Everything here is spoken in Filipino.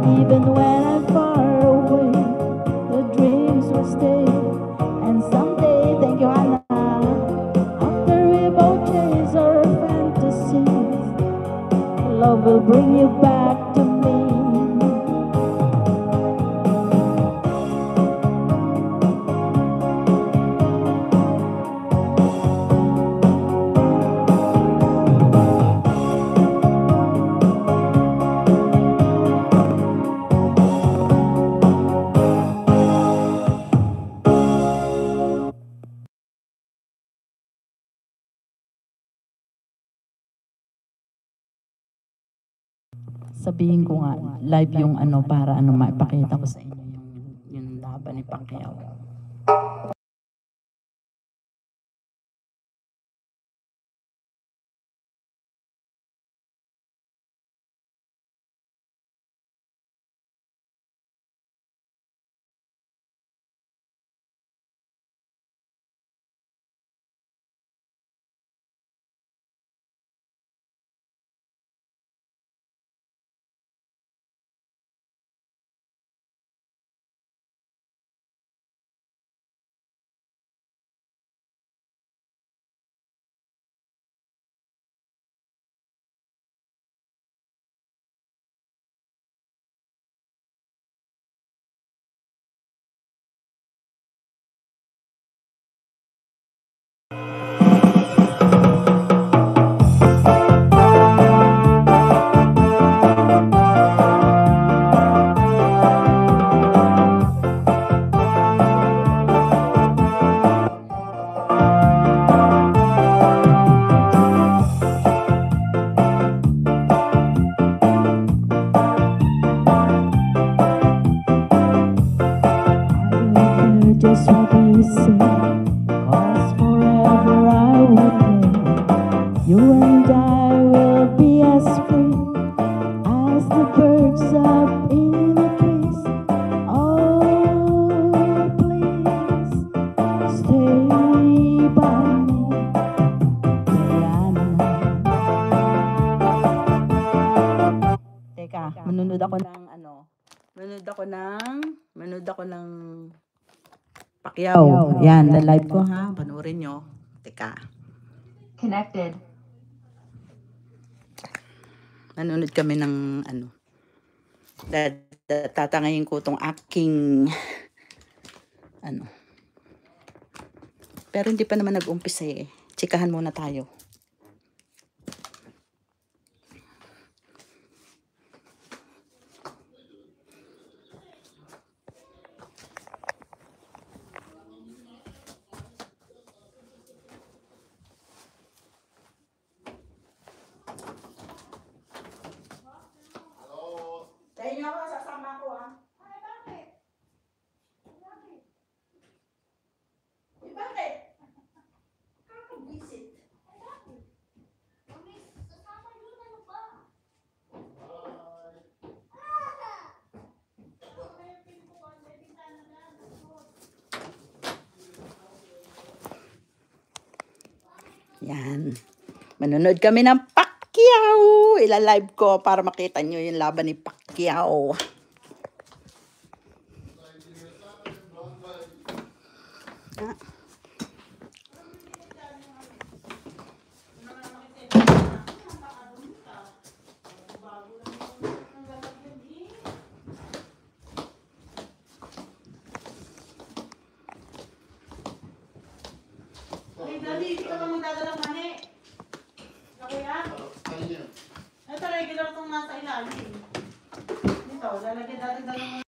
Even when I'm far away, the dreams will stay. And someday, thank you, Anna, after we both chase our fantasies, love will bring you back to me. Sabihin ko nga, live yung ano para ano maipakita ko sa inyo yung laban ni Pacquiao. Just what you say, 'cause forever I will play. You and I will be as free as the birds up in the trees. Oh, please stay by me, Diana. Teka, manunod ako ng Pacquiao. Yan, live ko ha. Panoorin nyo. Teka. Connected. Nanonood kami ng tatangayin ko tong aking pero hindi pa naman nag-umpisa eh. Tsikahan muna tayo. Tayo niyo ako, sasama ko ha. Ay, bakit? Bakit? Eh, bakit? Kakabwisit. Ay, bakit? Mami, sasama yun, ano ba? Yan. Manonood kami ng Pacquiao. Ila-live ko para makita nyo yung laban ni Pacquiao. Ay, Daddy, hindi ka ba magdadalang mani? Okay ha? Ito, regular itong nasa ilalim. Dito, lalagyan natin